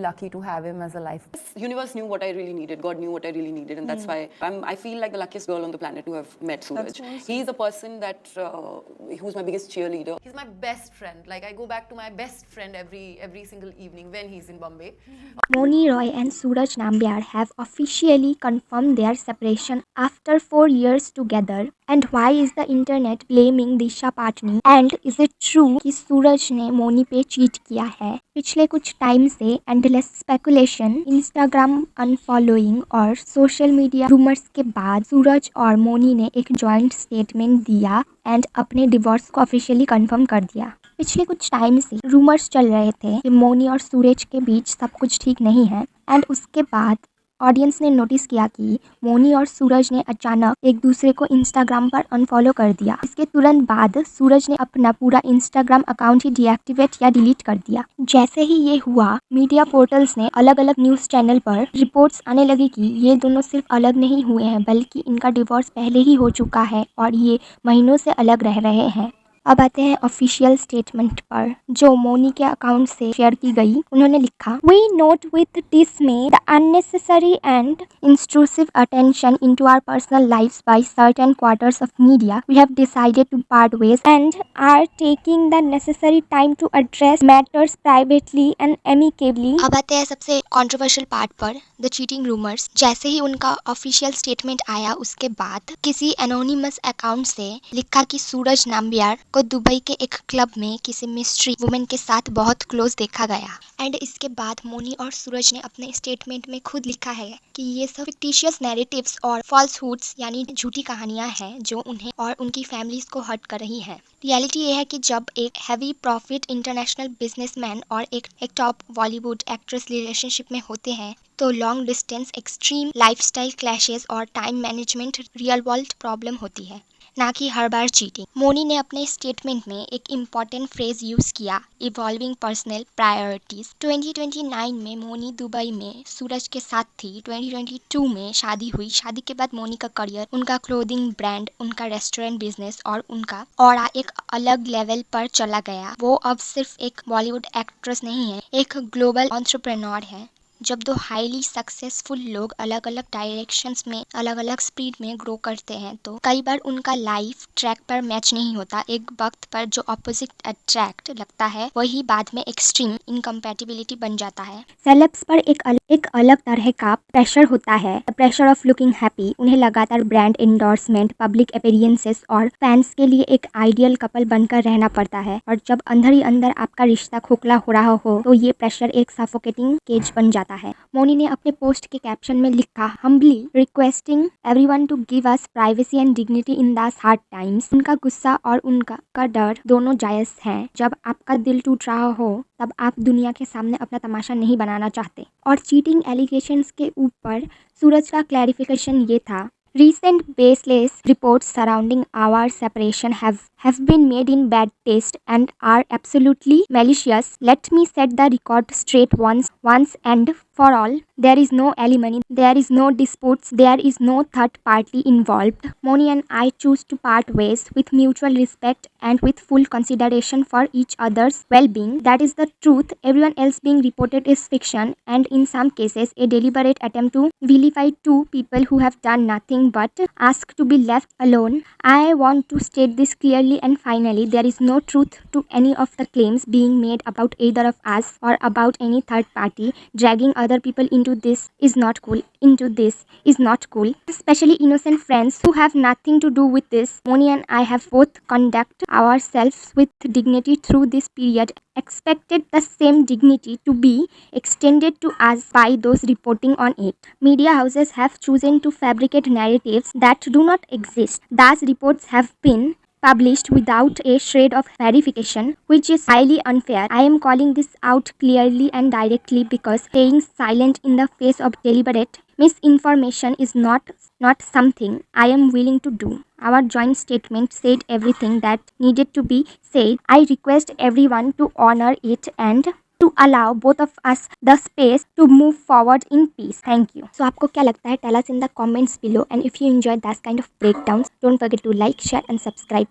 lucky to have him as a life. Universe knew what I really needed. God knew what I really needed, and that's why I feel like the luckiest girl on the planet to have met Suraj. He's a person that who's my biggest cheerleader. He's my best friend. Like I go back to my best friend every single evening when he's in Bombay. Moni Roy and Suraj Nambiar have officially confirmed their separation after 4 years together. And why is the internet blaming Disha Patni? And is it true कि सूरज ने मोनी पे cheat किया है? पिछले कुछ time से endless speculation, Instagram unfollowing और social media rumours के बाद सूरज और मोनी ने एक जॉइंट स्टेटमेंट दिया एंड अपने डिवोर्स को ऑफिशियली कंफर्म कर दिया। पिछले कुछ टाइम से रूमर्स चल रहे थे कि मोनी और सूरज के बीच सब कुछ ठीक नहीं है एंड उसके बाद ऑडियंस ने नोटिस किया कि मोनी और सूरज ने अचानक एक दूसरे को इंस्टाग्राम पर अनफॉलो कर दिया। इसके तुरंत बाद सूरज ने अपना पूरा इंस्टाग्राम अकाउंट ही डीएक्टिवेट या डिलीट कर दिया। जैसे ही ये हुआ, मीडिया पोर्टल्स ने अलग अलग न्यूज़ चैनल पर रिपोर्ट्स आने लगी कि ये दोनों सिर्फ अलग नहीं हुए हैं बल्कि इनका डिवोर्स पहले ही हो चुका है और ये महीनों से अलग रह रहे हैं। अब आते हैं ऑफिशियल स्टेटमेंट पर जो मोनी के अकाउंट से शेयर की गई। उन्होंने लिखा, we note with dismay the unnecessary and intrusive attention into our personal lives by certain quarters of media. We have decided to part ways and are taking the necessary time to address matters privately and amicably. अब आते हैं सबसे controversial part पर, the cheating rumours. जैसे ही उनका official statement आया उसके बाद किसी एनोनिमस अकाउंट से लिखा कि सूरज नाम्बियार को दुबई के एक क्लब में किसी मिस्ट्री वुमेन के साथ बहुत क्लोज देखा गया। एंड इसके बाद मोनी और सूरज ने अपने स्टेटमेंट में खुद लिखा है कि ये सब फिक्टिशियस नैरेटिव्स और फॉल्सहुड्स यानी झूठी कहानियां हैं जो उन्हें और उनकी फैमिलीज को हर्ट कर रही हैं। रियलिटी ये है कि जब एक हैवी प्रॉफिट इंटरनेशनल बिजनेसमैन और एक टॉप बॉलीवुड एक्ट्रेस रिलेशनशिप में होते हैं तो long distance, extreme lifestyle clashes और time management real world problem होती है, ना कि हर बार चीटिंग। मोनी ने अपने स्टेटमेंट में एक इम्पॉर्टेंट फ्रेज यूज किया, इवॉल्विंग पर्सनल प्रायोरिटीज। 2029 में मोनी दुबई में सूरज के साथ थी। 2022 में शादी हुई। शादी के बाद मोनी का करियर, उनका क्लोथिंग ब्रांड, उनका रेस्टोरेंट बिजनेस और उनका ऑरा एक अलग लेवल पर चला गया। वो अब सिर्फ एक बॉलीवुड एक्ट्रेस नहीं है, एक ग्लोबल एंटरप्रेन्योर है। जब दो हाईली सक्सेसफुल लोग अलग अलग डायरेक्शंस में अलग अलग स्पीड में ग्रो करते हैं तो कई बार उनका लाइफ ट्रैक पर मैच नहीं होता। एक वक्त पर जो अपोजिट अट्रैक्ट लगता है वही बाद में एक्सट्रीम इनकम्पैटिबिलिटी बन जाता है। सेलेब्स पर एक अलग तरह का प्रेशर होता है, प्रेशर ऑफ लुकिंग हैप्पी। उन्हें लगातार ब्रांड एंडोर्समेंट, पब्लिक अपीयरेंसेस और फैंस के लिए एक आइडियल कपल बनकर रहना पड़ता है। और जब अंदर ही अंदर आपका रिश्ता खोखला हो रहा हो तो ये प्रेशर एक सफोकेटिंग केज बन जाता है। मोनी ने अपने पोस्ट के कैप्शन में लिखा, humbly requesting everyone to give us privacy and dignity in this hard times. उनका गुस्सा और उनका डर दोनों जायज हैं। जब आपका दिल टूट रहा हो तब आप दुनिया के सामने अपना तमाशा नहीं बनाना चाहते। और चीटिंग एलिगेशंस के ऊपर सूरज का क्लैरिफिकेशन ये था, recent baseless reports surrounding our separation have been made in bad taste and are absolutely malicious. Let me set the record straight once and for all. There is no alimony, there is no disputes, there is no third party involved. Moni and I choose to part ways with mutual respect and with full consideration for each other's well-being. That is the truth. Everyone else being reported is fiction and in some cases a deliberate attempt to vilify two people who have done nothing but ask to be left alone. I want to state this clearly and finally. There is no truth to any of the claims being made about either of us or about any third party. Dragging other people into this is not cool. Especially innocent friends who have nothing to do with this. Moni and I have both conducted ourselves with dignity through this period. Expected the same dignity to be extended to us by those reporting on it. Media houses have chosen to fabricate narratives that do not exist. Thus reports have been published without a shred of verification, which is highly unfair. I am calling this out clearly and directly because staying silent in the face of deliberate misinformation is not something I am willing to do. Our joint statement said everything that needed to be said. I request everyone to honor it and to allow both of us the space to move forward in peace. Thank you. So आपको क्या लगता है? Tell us in the comments below, and if you enjoyed that kind of breakdowns, don't forget to like, share and subscribe.